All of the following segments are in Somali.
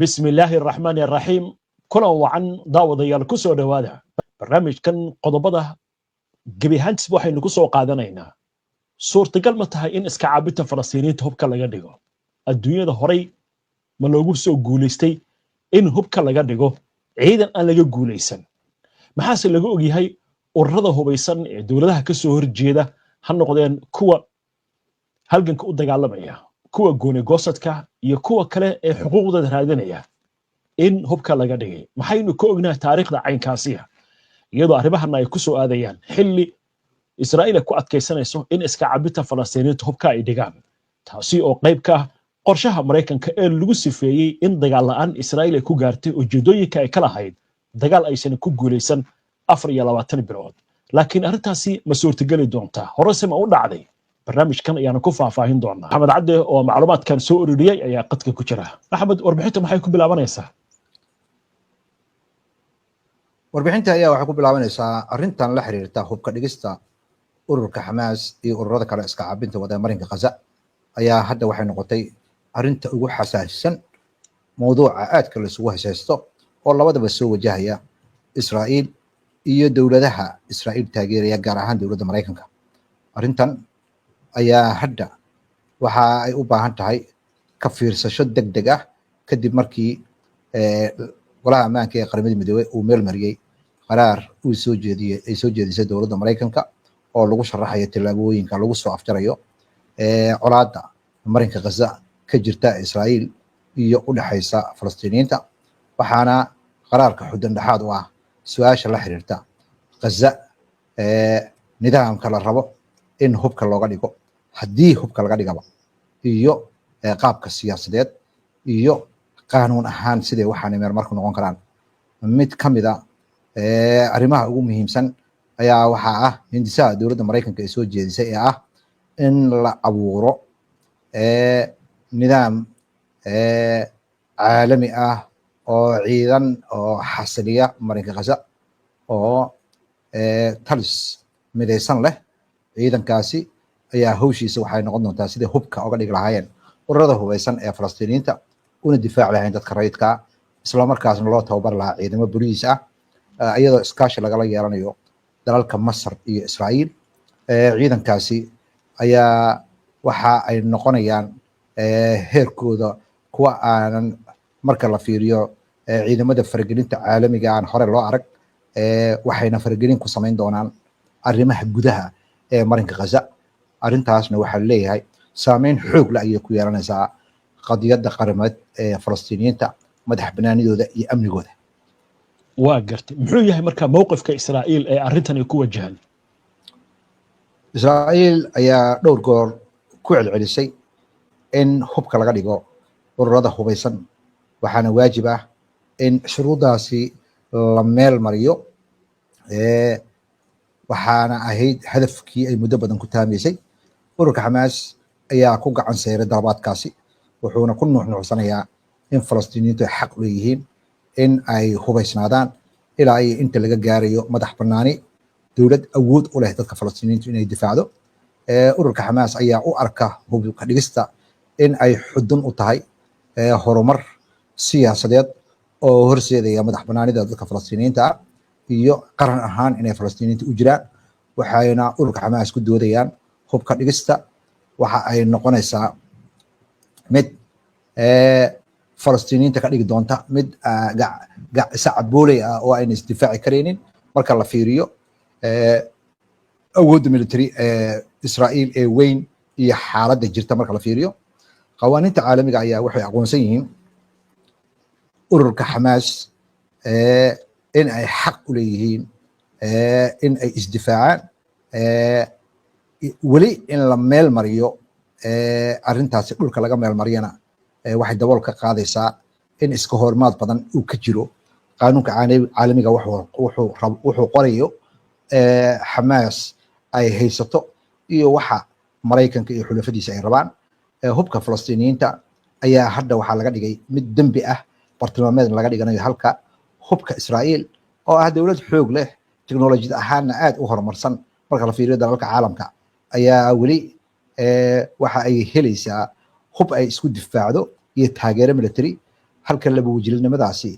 بسم الله الرحمن الرحيم كلا وعن داود يال كسو دوادا برنامج كان قضبضه gebi ahaantiis waxaynu ku soo qaadanaynaa suurtagal ma tahay in iska caabinta Falastiiniinta hubka laga dhigo adduunyada horay ma loogu soo guuleystay in hubka laga dhigo ciidan aan laga guuleysan maxaase laga ogyahay ururada hubeysan ee dawladaha ka soo horjeeda ha noqdeen kuwa halganka u dagaalamaya kuwa gooni goosadka iyo kuwa kale ee xuquuqdooda raadinaya in hubka laga dhigay maxaynu ka ognaa taariikhda caynkaasiya iyadoo arrimahan ay ku soo aadayaan xilli Israa'iil ku adkaysanayso in iska caabinta Falastiiniinta hubka ay dhigaan taasi oo qayb ka ah qorshaha Mareykanka ee lagu sifeeyay in dagaal la'aan Israa'iil ay ku gaartay ujeedooyinka ay kala hayd dagaal aysan ku guuleysan 24 bilood laakiin arrintaasi ma suurtagali doontaa horese ma u dhacday barnaamijkan ayaan ku faahfaahin doonaa Axmed Cadde oo macluumaadkan soo ururiyay ayaa qadka ku jira Axmed warbixinta maxay ku bilaabanaysaa warbixinta ayaa waxay ku bilaabanaysaa arrintan la xiriirta hubka dhigista ururka Xamaas iyo ururada kale iska caabinta wadada marinka Gaza ayaa hadda waxay noqotay arrinta ugu xasaasisan mowduuca aadka la isugu haysto oo labadaba soo wajahaya Israa'iil iyo dawladaha Israa'iil taageeraya gaar ahaan dawladda Mareykanka arrintan ayaa hadda waxa ay u baahan tahay ka fiirsasho degdeg ah kadib markii golaha ammaanka ee qaramada midoobay uu meel mariyay qaraar uu soo jeedisay dawladda Mareykanka oo lagu sharaxayo tillaabooyinka lagu soo afjarayo colaadda marinka Gaza ka jirta Israa'iil iyo u dhaxaysa Falastiiniinta waxaana qaraarka xudan dhaxaad u ah su'aasha la xiriirta Gaza nidaamka la rabo in hubka looga dhigo haddii hubka laga dhigaba iyo qaabka siyaasadeed iyo qaanuun ahaan sidee waxaan meel marku noqon karaan mid kamid ah arrimaha ugu muhiimsan ayaa waxa ah hindisaha dawladda Mareykanka ay soo jeedisay ee ah in la abuuro nidaam caalami ah oo ciidan oo xasiliya marinka Gaza oo talis midaysan leh ciidankaasi ayaa hawshiisa waxay noqon doontaa sidii hubka uga dhigi lahaayeen ururada hubeysan ee Falastiiniinta una difaac lahayn dadka rayidka isla markaasna loo tababar lahaa ciidamo booliis ah iyadoo iskaashi lagala yeelanayo dalalka Masar iyo Israa'iil ciidankaasi ayaa waxa ay noqonayaan heerkooda kuwa aanan marka la fiiriyo ciidamada faragelinta caalamiga aan hore loo arag waxayna faragelin ku samayn doonaan arrimaha gudaha ee marinka Gaza arrintaasna waxa leeyahay saameyn xoog leh ayay ku yeelanaysaa qadiyadda qarameed ee Falastiiniyiinta madax banaanidooda iyo amnigooda waa gartay muxuu yahay marka mowqifka Israa'iil ee arrintan ay ku wajahan Israa'iil ayaa dhowr goor ku celcelisay in hubka laga dhigo ururada hubeysan waxaana waajib ah in shuruudaasi la meel mariyo waxaana ahayd hadafkii ay muddo badan ku taamaysay ururka Xamaas ayaa ku gacan sayray dalabaadkaasi wuxuuna ku nuuxnuuxsanayaa in Falastiiniintu ay xaq u leeyihiin in ay hubeysnaadaan ilaa ay inta laga gaarayo madax bannaani dawlad awood u leh dadka Falastiiniintu inay difaacdo ururka Xamaas ayaa u arka hubka dhigista in ay xudun u tahay horumar siyaasadeed oo horseedaya madax bannaanida dadka Falastiiniinta iyo qaran ahaan inay Falastiiniintu u jiraan waxayna ururka Xamaas ku doodayaan hubka dhigista waxa ay noqonaysaa mid Falastiiniinta ka dhigi doonta mid sacbooley ah oo ayna isdifaaci kareynin marka la fiiriyo awoodda military Israa'iil ee weyn iyo xaaladda jirta marka la fiiriyo qawaaniinta caalamiga ayaa waxay aqoonsan yihiin ururka Xamaas in ay xaq u leeyihiin in ay isdifaacaan weli in la meel mariyo arrintaasi dhulka laga meel mariyana waxay dabool ka qaadaysaa in iska hormaad badan uu ka jiro qaanuunka caalamiga wuxuu qorayo Xamaas ay haysato iyo waxa Mareykanka iyo xulafadiisa ay rabaan hubka Falastiiniyiinta ayaa hadda waxaa laga dhigay mid dembi ah bartilmaameed laga dhiganayo halka hubka Israa'iil oo ah dawlad xoog leh tiknoolajiyad ahaanna aad u horumarsan marka la fiiriyo dalalka caalamka ayaa weli waxa ay helaysaa hub ay isku difaacdo iyo taageero military halka laba wajiilnimadaasi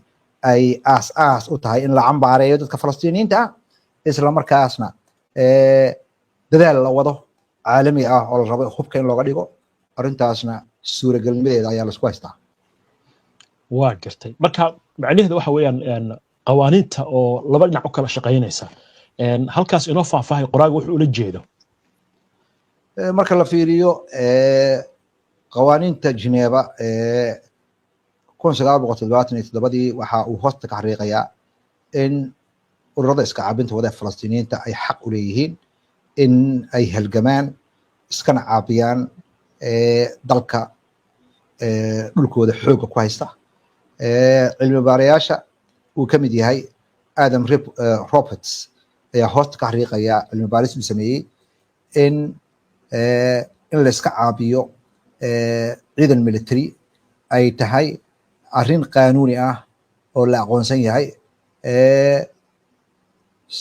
ay aas u tahay in la cambaareeyo dadka falastiiniyiinta ah isla markaasna dadaal la wado caalami ah oo la rabo hubka in looga dhigo arrintaasna suuragelnimadeeda ayaa laisku haystaa. waa gartay marka macnaheedu waxa weeyaan qawaaniinta oo laba dhinac u kala shaqaynaysa halkaas inoo faahfaahay qoraaga wuxuu ula jeedo. marka la fiiriyo qawaaniinta Geneva 1977 waxa uu hoosta ka xariiqayaa in ururada iska caabinta wada Falastiiniyiinta ay xaq u leeyihiin in ay halgamaan iskana caabiyaan dalka dhulkooda xooga ku haysta. cilmi baarayaasha uu ka mid yahay Adam Roberts ayaa hoosta ka xariiqaya cilmi baaris uu sameeyey in la iska caabiyo ciidan military ay tahay arrin qaanuuni ah oo la aqoonsan yahay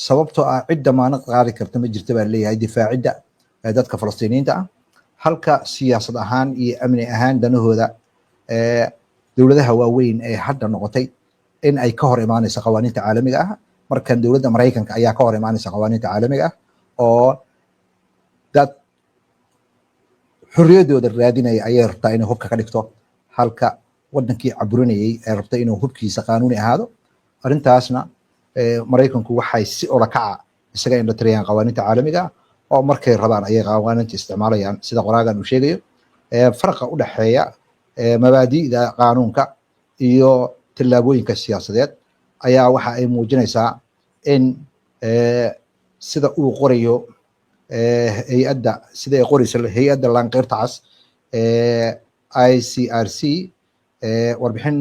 sababtoo ah cid damaanad qaadi karta ma jirta baa leeyahay difaacidda dadka Falastiiniyiinta ah halka siyaasad ahaan iyo amni ahaan danahooda dowladaha waaweyn ee hadda noqotay in ay ka hor imaanayso qawaaniinta caalamiga ah. markan dowladda Mareykanka ayaa ka hor imaanaysa qawaaniinta caalamiga ah oo dad xorriyadooda raadinaya ayay rabtaa inay hubka ka dhigto halka wadankii caburinayay ay rabta inuu hubkiisa qaanuuni ahaado. arrintaasna Mareykanku waxay si ola kaca isaga in la tiriyaan qawaaniinta caalamiga ah oo markay rabaan ayay qawaaniinta isticmaalayaan sida qoraagan uu sheegayo. farqa u dhaxeeya mabaadi'da qaanuunka iyo tillaabooyinka siyaasadeed ayaa waxa ay muujinaysaa in sida uu qorayo hay-adda sida ay qorayso hay-adda Laanqeyrta Cas ICRC warbixin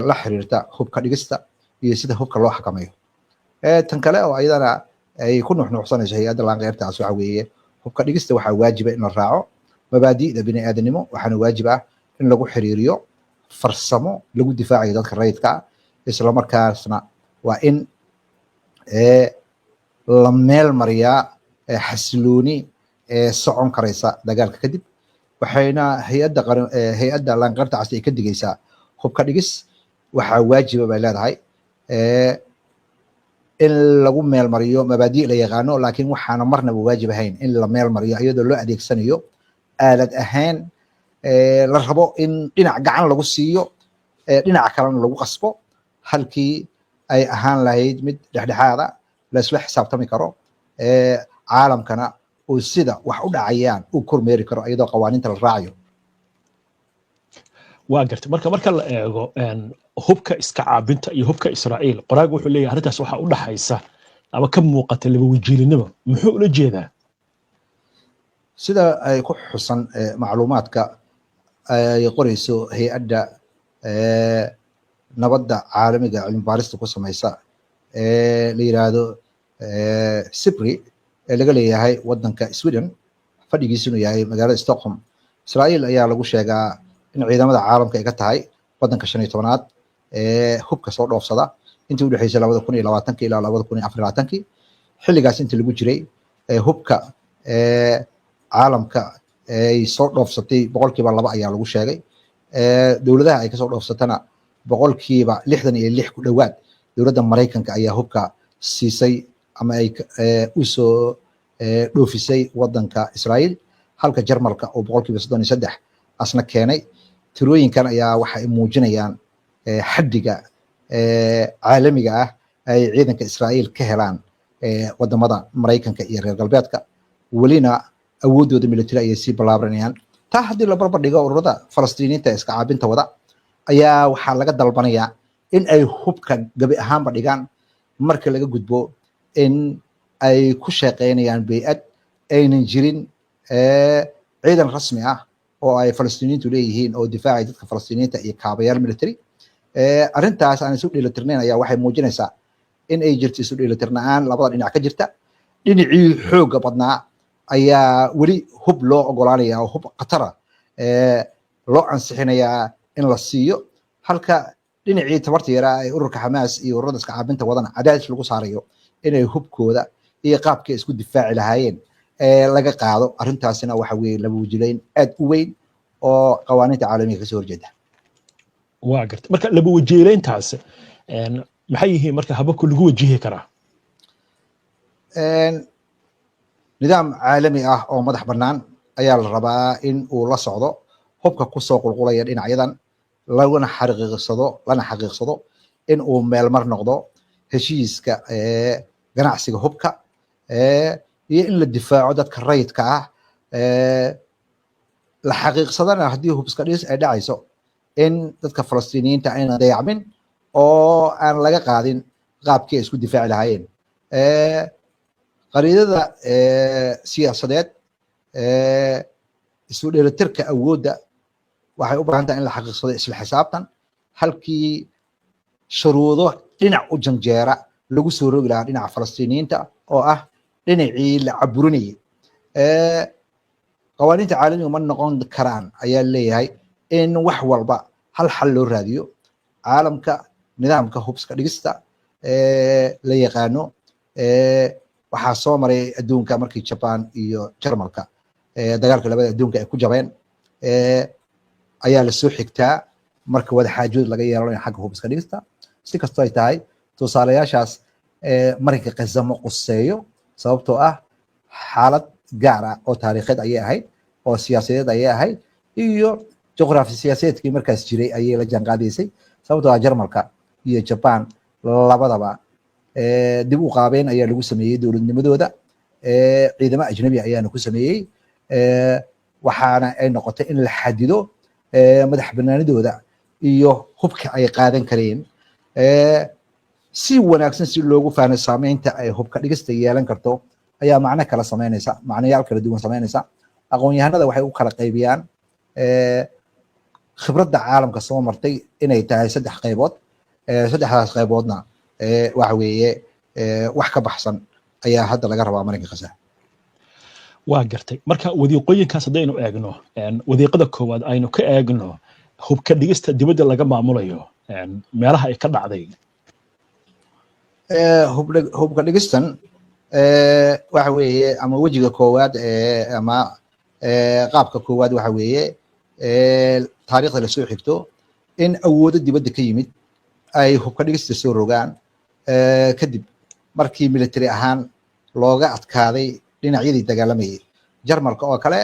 la xiriirta hubka dhigista iyo sida hubka loo xakameeyo. tan kale oo ayadana ay ku nuuxnuuxsanayso hay-adda Laanqeyrta Cas waxa weeye hubka dhigista waxaa waajiba in la raaco mabaadi'da bini'aadanimo waxaana waajib ah in lagu xiriiriyo farsamo lagu difaacayo dadka rayidka ah isla markaasna waa in la meel mariyaa xasilooni socon karaysa dagaalka kadib. waxayna hay-adda Laanqeyrta Cas ay ka digaysaa hubka dhigis waxaa waajiba bay leedahay in lagu meel mariyo mabaadi' la yaqaano laakiin waxaana marnaba waajib ahayn in la meel mariyo iyadoo loo adeegsanayo aalad ahaan la rabo in dhinac gacan lagu siiyo dhinaca kalena lagu qasbo halkii ay ahaan lahayd mid dhexdhexaada la isla xisaabtami karo caalamkana oo sida wax u dhacayaan uu kormeeri karo iyadoo qawaaniinta la raacayo. waa gartay marka la eego hubka iska caabinta iyo hubka Israa'iil qoraaga wuxuu leeyahay arrintaas waxa u dhaxaysa ama ka muuqata laba wajiilinimo muxuu ula jeedaa? sida ay ku xusan macluumaadka ay qorayso hay-adda nabadda caalamiga cilmi baarista ku samaysa la yiraahdo SIPRI ee laga leeyahay wadanka Sweden fadhigiisuna yahay magaalada Stockholm. Israa'iil ayaa lagu sheegaa in ciidamada caalamka ay ka tahay wadanka 15aad hubka soo dhoofsada intii u dhaxaysay 2020 ilaa 2024 xilligaas intii lagu jiray hubka caalamka ay soo dhoofsatay 2% ayaa lagu sheegay. dowladaha ay ka soo dhoofsatana 66% ku dhawaad dowladda Mareykanka ayaa hubka siisay ama ay u soo dhoofisay wadanka Israa'iil halka Jarmalka oo 33% asna keenay. tirooyinkan ayaa waxa ay muujinayaan xaddiga caalamiga ah ay ciidanka Israa'iil ka helaan wadamada Mareykanka iyo reer galbeedka welina awoodooda military ayay sii balaaranayaan. taa haddii la barbar dhigo ururada Falastiiniyiinta iska caabinta wada ayaa waxaa laga dalbanayaa in ay hubkan gabi ahaanba dhigaan marka laga gudbo in ay ku shaqeynayaan bay'ad aynan jirin ciidan rasmi ah oo ay Falastiiniyiintu leeyihiin oo difaacay dadka Falastiiniyiinta iyo kaabayaal military. arrintaas aan isu dheelitirnayn ayaa waxay muujinaysaa in ay jirto isu dheelitirnaan labada dhinac ka jirta. dhinacii xooga badnaa ayaa weli hub loo ogolaanaya oo hub qatara loo ansixinayaa in la siiyo halka dhinacii tabarta yaraa ee ururka Xamaas iyo ururada iska caabinta wadana cadaadis lagu saarayo inay hubkooda iyo qaabkay isku difaaci lahaayeen laga qaado. arrintaasina waxa weeye laba wajilayn aad u weyn oo qawaaniinta caalamiga ka soo horjeeda. waa gartay marka laba wajiileyntaas maxay yihiin marka hababka lagu wajihi karaa nidaam caalami ah oo madax bannaan ayaa la rabaa in uu la socdo hubka ku soo qulqulaya dhinacyadan lana xaqiiqsado in uu meelmar noqdo heshiiska ganacsiga hubka iyo in la difaaco dadka rayidka ah la xaqiiqsadana haddii hubska dhis ay dhacayso in dadka falastiiniyiinta ayna dayacmin oo aan laga qaadin qaabkii ay isku difaaci lahaayeen qariidada siyaasadeed isu dheelitirka awoodda waxay u baahan tahay in la xaqiiqsado isla xisaabtan halkii shuruudo dhinac u janjeera lagu soo rogi lahaa dhinaca falastiiniyiinta oo ah dhinacii la caburinayay qawaaniinta caalamiga ma noqon karaan ayaa leeyahay in wax walba hal xal loo raadiyo caalamka nidaamka hubska dhigista la yaqaano waxaa soo maray adduunka markii Japan iyo Jarmalka dagaalka labada adduunka ay ku jabeen ayaa la soo xigtaa marka wada xaajood laga yeelanayo xagga hubska dhigista si kastoo ay tahay tusaalayaashaas marinka Gaza ma quseeyo sababtoo ah xaalad gaar ah oo taariikheed ayay ahayd oo siyaasadeed ayay ahayd iyo juqraafi siyaasadeedkii markaas jiray ayay la jaanqaadaysay sababtoo ah Jarmalka iyo Japan labadaba dib u qaabeen ayaa lagu sameeyey dowladnimadooda ciidamo ajnabi ayaana ku sameeyey waxaana ay noqotay in la xadido madax banaanidooda iyo hubka ay qaadan kareen si wanaagsan si loogu fahmo saameynta ay hubka dhigista yeelan karto ayaa macno kala sameynaysa macnayaal kala duwan sameynaysa aqoon-yahanada waxay u kala qaybiyaan khibradda caalamka soo martay inay tahay 3 qaybood saddexdaas qayboodna waxa weeye wax ka baxsan ayaa hadda laga rabaa marinka Gaza waa gartay marka wadiiqooyinkaas hadaynu eegno wadiiqada koowaad aynu ka eegno hubka dhigista dibadda laga maamulayo meelaha ay ka dhacday hubka dhigistan waxa weeye ama wajiga koowaad ama qaabka koowaad waxa weeye taariikhda la soo xigto in awoodo dibadda ka yimid ay hubka dhigista soo rogaan kadib markii military ahaan looga adkaaday dhinacyadii dagaalamayay Jarmalka oo kale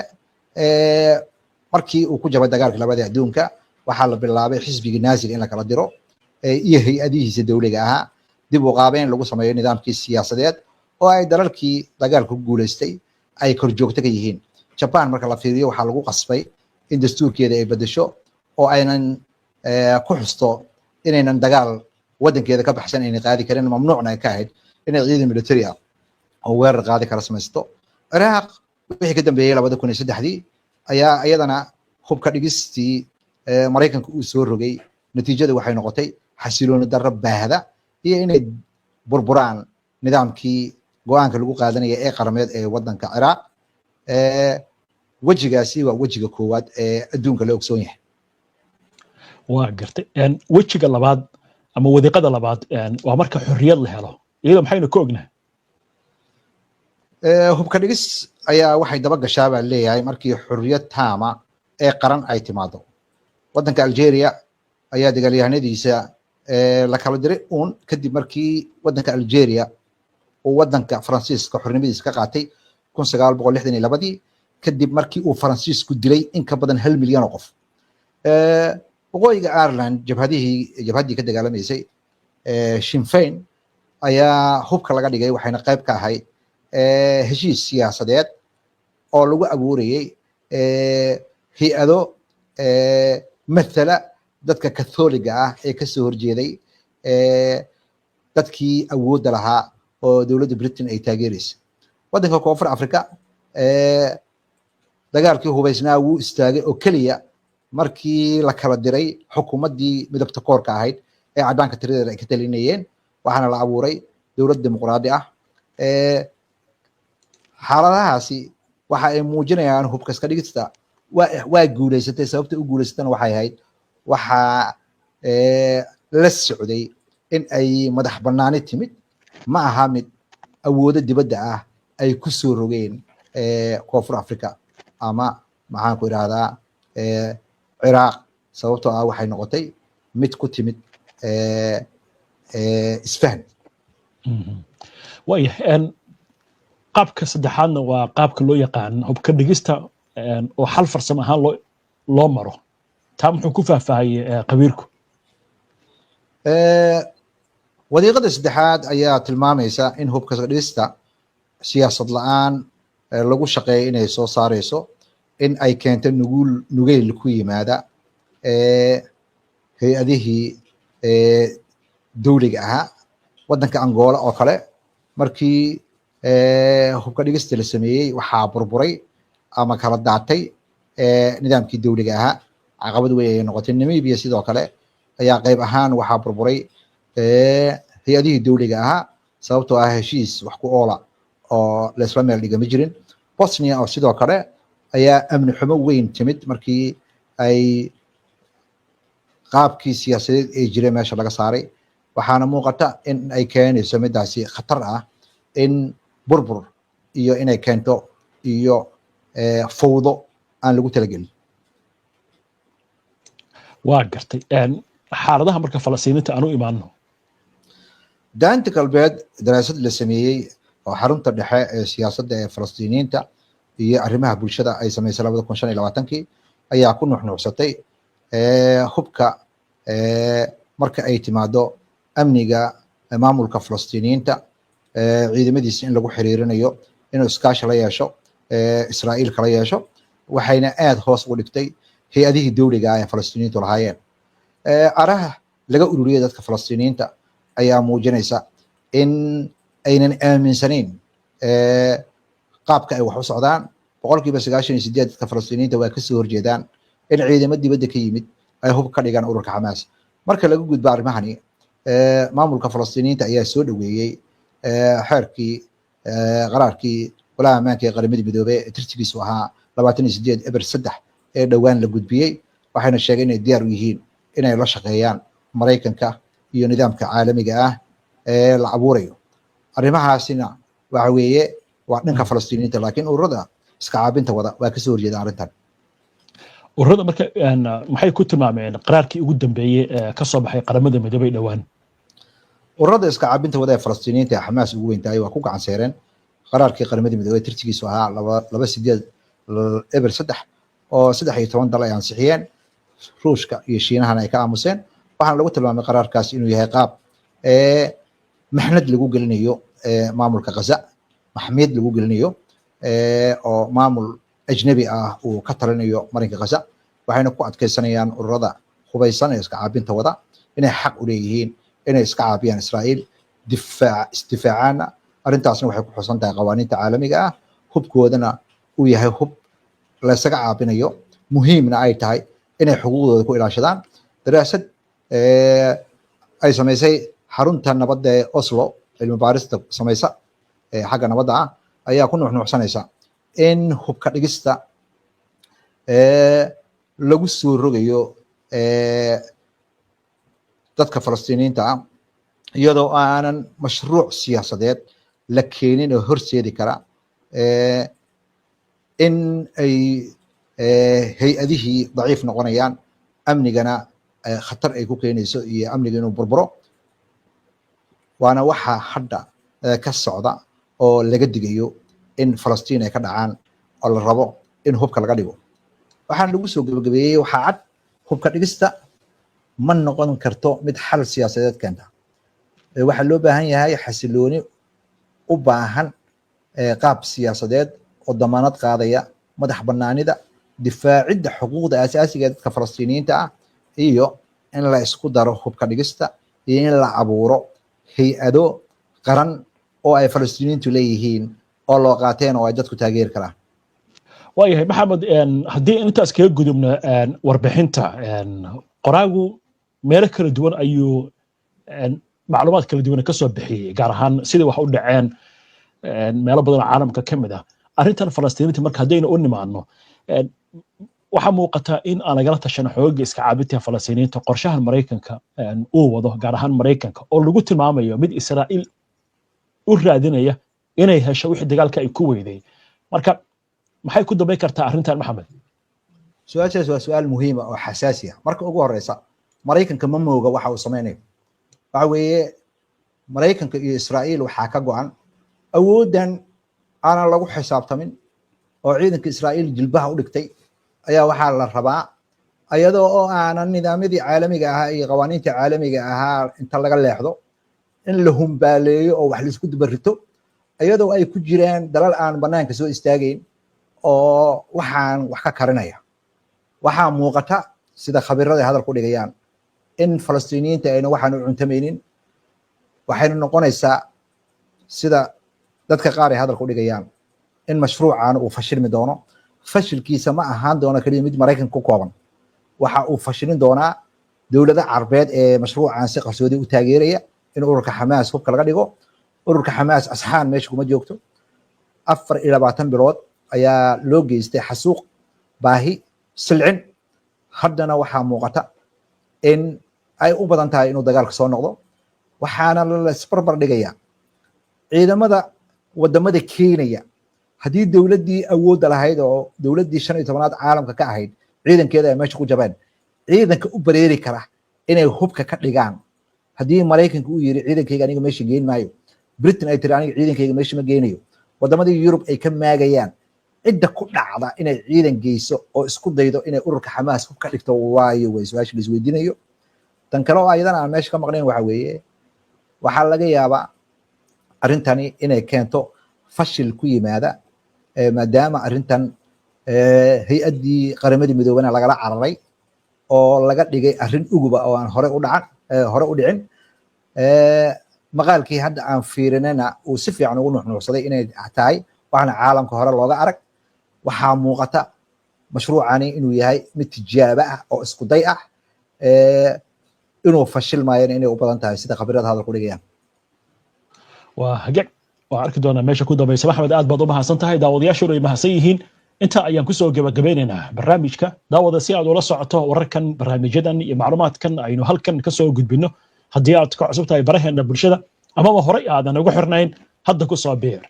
markii uu ku jabay dagaalka labada adduunka waxaa la bilaabay xisbiga naasiga in la kala diro iyo hay'adihiisa dawliga ahaa dib u qaabeen lagu sameeyo nidaamkii siyaasadeed oo ay dalalkii dagaalka ku guuleystay ay kor joogto ka yihiin Japan marka la fiiriyo waxaa lagu qasbay in dastuurkeeda ay bedesho oo aynan ku xusto inaynan dagaal wadankeeda ka baxsan inay qaadi kareen mamnuucna ay ka ahayd inay ciidan military ah oo weerar qaadi kara samaysto Iraq wixii ka dambeeyay 2003 ayaa iyadana hubka dhigistii Mareykanka uu soo rogay natiijada waxay noqotay xasilooni darro baahda iyo inay burburaan nidaamkii go'aanka lagu qaadanaya ee qarameed ee wadanka Iraq wajigaasi waa wajiga koowaad ee adduunka la ogsoon yahay waa gartay wajiga labaad ama wadiiqada labaad waa marka xorriyad la helo iyada maxaynu ka ognahay hubka dhigis ayaa waxay daba gashaa baa leeyahay markii xorriyad taama ee qaran ay timaado wadanka Algeria ayaa dagaalyahanadiisa la kala diray kadib markii wadanka Algeria uu wadanka Faransiiska xornimadiisa ka qaatay 1962 kadib markii uu Faransiisku dilay in ka badan 1 milyan oo qof waqooyiga Ireland jabhadii ka dagaalamaysay Sinn Féin ayaa hubka laga dhigay waxayna qayb ka ahayd heshiis siyaasadeed oo lagu abuurayay hay'ado mathala dadka Catholiga ah ee ka soo horjeeday dadkii awoodda lahaa oo dowladda Britain ay taageeraysay wadanka Koonfur Afrika dagaalkii hubaysnaa wuu istaagay oo kaliya markii la kala diray xukuumaddii midabta koorka ahayd ee cadaanka tiradeeda ay ka talinayeen waxaana la abuuray dowlad dimuqraadi ah xaaladahaasi waxa ay muujinayaan hubka iska dhigista waa guuleysatay sababta u guuleysatana waxay ahayd waxaa la socday in ay madax bannaani timid ma aha mid awoodo dibadda ah ay ku soo rogeen Koonfur Afrika ama maxaan ku idhahdaa Ciraaq sababtoo ah waxay noqotay mid ku timid isfahan. waayahay qaabka saddexaadna waa qaabka loo yaqaan hubka dhigista oo xal farsamo ahaan loo maro taa muxuu ku faahfaahayay qabiirku wadiiqada saddexaad ayaa tilmaamaysa in hubka dhigista siyaasad la-aan lagu shaqeeyo inay soo saarayso in ay keento nugeyl ku yimaada hay-adihii dowliga ahaa. waddanka Angola oo kale markii hubka dhigista la sameeyey waxaa burburay ama kala daatay nidaamkii dowliga ahaa. caqabad weyn ay noqotay. Namibia sidoo kale ayaa qayb ahaan waxaa burburay hay-adihii dowliga ahaa sababtoo ah heshiis wax ku oola oo laisla meel dhiga ma jirin. Bosnia oo sidoo kale ayaa amni xumo weyn timid markii ay qaabkii siyaasadeed ee jiray meesha laga saaray. waxaana muuqata in ay keenayso midaasi khatar ah in burbur iyo inay keento iyo fawdo aan lagu talagelin. waa gartay xaaladaha marka Falastiiniinta aanu imaano daanta galbeed daraasad la sameeyey oo xarunta dhexe ee siyaasadda ee Falastiiniinta iyo arrimaha bulshada ay sameysay 2025 ayaa ku nuuxnuuxsatay hubka marka ay timaado amniga maamulka Falastiiniinta ciidamadiisa in lagu xiriirinayo inuu iskaashi la yeesho Israa'iil kala yeesho waxayna aad hoos ugu dhigtay hay-adihii dowliga ah ee Falastiiniintu lahaayeen. araha laga ururiyay dadka Falastiiniinta ayaa muujinaysa in aynan aaminsanayn qaabka ay wax u socdaan. 98% dadka Falastiiniinta waa kasoo horjeedaan in ciidamo dibadda ka yimid ay hub ka dhigaan ururka Xamaas. marka laga gudbo arrimahani maamulka Falastiiniinta ayaa soo dhaweeyey qaraarkii golaha ammaanka ee qaramada midoobay ee tirtigiisu ahaa 28/3 ee dhowaan la gudbiyey. waxayna sheegeen inay diyaar u yihiin inay la shaqeeyaan Maraykanka iyo nidaamka caalamiga ah ee la abuurayo. arrimahaasina waxa weeye waa dhanka Falastiiniinta laakiin ururada iska caabinta wada waa kasoo horjeedaan arrintan. ururada marka maxay ku tilmaameen qaraarkii ugu dambeeyay ka soo baxay qaramada midoobay dhowaan? ururada iska caabinta wada ee Falastiiniinta ee Xamaas ugu weyn tahay waa ku gacan seereen qaraarkii qaramada midoobay tirtigiisu ahaa 28/3 oo 13 dal ay ansixiyeen. Ruushka iyo Shiinahana ay ka aamuseen. waxaana lagu tilmaamay qaraarkaas inuu yahay qaab maxnad lagu gelinayo maamulka Gaza, maxmiyad lagu gelinayo oo maamul ajnabi ah uu ka talinayo marinka Gaza. waxayna ku adkeysanayaan ururada hubaysan ee iska caabinta wada inay xaq u leeyihiin inay iska caabiyaan Israa'iil isdifaacaana. arrintaasna waxay ku xusan tahay qawaaniinta caalamiga ah. hubkoodana uu yahay hub la isaga caabinayo muhiimna ay tahay inay xuquuqdooda ku ilaashadaan. daraasad ay samaysay xarunta nabadda ee Oslo cilmi baarista samaysa xagga nabadda ah ayaa ku nuuxnuuxsanaysa in hubka dhigista lagu soo rogayo dadka Falastiiniinta ah iyadoo aanan mashruuc siyaasadeed la keenin oo horseedi kara in ay hay-adihii daciif noqonayaan, amnigana khatar ay ku keenayso iyo amniga inuu burburo. waana waxa hadda ka socda oo laga digayo in Falastiin ay ka dhacaan oo la rabo in hubka laga dhigo. waxaan lagu soo gabagabeeyey waxaa cad hubka dhigista ma noqon karto mid xal siyaasadeed keenta. waxaa loo baahan yahay xasilooni u baahan qaab siyaasadeed oo damaanad qaadaya madax banaanida, difaacidda xuquuqda asaasiga dadka Falastiiniyiinta ah iyo in la isku daro hubka dhigista iyo in la abuuro hay-ado qaran oo ay Falastiiniyiintu leeyihiin oo loo qaateen oo ay dadku taageeri karaan. waayahay maxamed haddii intaas kaga gudubno warbixinta qoraagu meelo kala duwan ayuu macluumaad kala duwan ka soo bixiyey gaar ahaan sidii wax u dhaceen meelo badan oo caalamka ka mid ah. arrintan Falastiiniinta marka haddaynu u nimaadno waxaa muuqata in aan lagala tashan xoogga iska caabinta Falastiiniinta qorshahan Maraykanka uu wado gaar ahaan Maraykanka oo lagu tilmaamayo mid Israa'iil u raadinaya inay hesho wixii dagaalka ay ku weyday. marka maxay ku dambeyn kartaa arrintan maxamed? su-aashaas waa su-aal muhiim ah oo xasaasi ah. marka ugu horeysa maraykanka ma mooga waxa uu samaynayo waxa weeye maraykanka iyo israa'iil waxaa ka go'an awoodan aanan lagu xisaabtamin oo ciidanka israa'iil jilbaha u dhigtay ayaa waxaa la rabaa ayadoo oo aanan nidaamyadii caalamiga ahaa iyo qawaaniintii caalamiga ahaa inta laga leexdo in la humbaaleeyo oo wax laisku dubarrito ayadoo ay ku jiraan dalal aan banaanka soo istaagayn oo waxaan wax ka karinaya waxaa muuqata sida khabiirada ay hadalku dhigayaan in falastiiniyiinta ayna waxaan u cuntamaynin waxayna noqonaysaa sida dadka qaar ay hadalku dhigayaan in mashruucan uu fashilmi doono fashilkiisa ma ahaan doono kaliya mid maraykanka ku kooban waxa uu fashilin doonaa dowlada carbeed ee mashruucan si qarsoodi u taageeraya in ururka xamaas hubka laga dhigo ururka xamaas asxaan meesha kuma joogto 24 bilood ayaa loo geystay xasuuq baahi silcin haddana waxaa muuqata in ay u badan tahay inuu dagaalka soo noqdo waxaana la isbarbar dhigaya ciidamada wadamada keenaya haddii dowladdii awoodda lahayd oo dowladdii 15aad caalamka ka ahayd ciidankeeda ay meesha ku jabeen ciidanka u bareeri kara inay hubka ka dhigaan haddii maraykanka uu yiri ciidankayga aniga meesha geyn maayo britain ay tiri aniga ciidankayga meesha ma geynayo wadamadii yurub ay ka maagayaan cidda ku dhacda inay ciidan geyso oo isku daydo inay ururka xamaas hub ka dhigto waayo way su-aasha la isweydiinayo tan kale oo ayadan aan meesha ka maqnayn waxa weeye waxaa laga yaabaa arrintani inay keento fashil ku yimaada maadaama arrintan hay-addii qaramadii midoobana lagala cararay oo laga dhigay arrin uguba oo aan hore u dhicin maqaalkii hadda aan fiirinana uu si fiican ugu nuxnuuxsaday inay tahay waxaana caalamka hore looga arag waxaa muuqata mashruucani inuu yahay mid tijaabo ah oo isku day ah inuu fashilmaayana inay u badan tahay sida khabiirada hadalku dhigayaan waa hagaag waa arki doonaa meesha ku dambaysa maxamed aad baad u mahadsan tahay daawadayaashu ay mahadsan yihiin inta ayaan kusoo gabagabeynaynaa barnaamijka daawada si aad ula socoto wararkan barnaamijyadan iyo macluumaadkan aynu halkan kasoo gudbino haddii aad ka cusub tahay baraheena bulshada amaba horey aadan ugu xirnayn hadda ku soo biir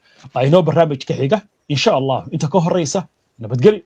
aynoo barnaamij ka xiga insha allah inta ka horeysa nabadgelyo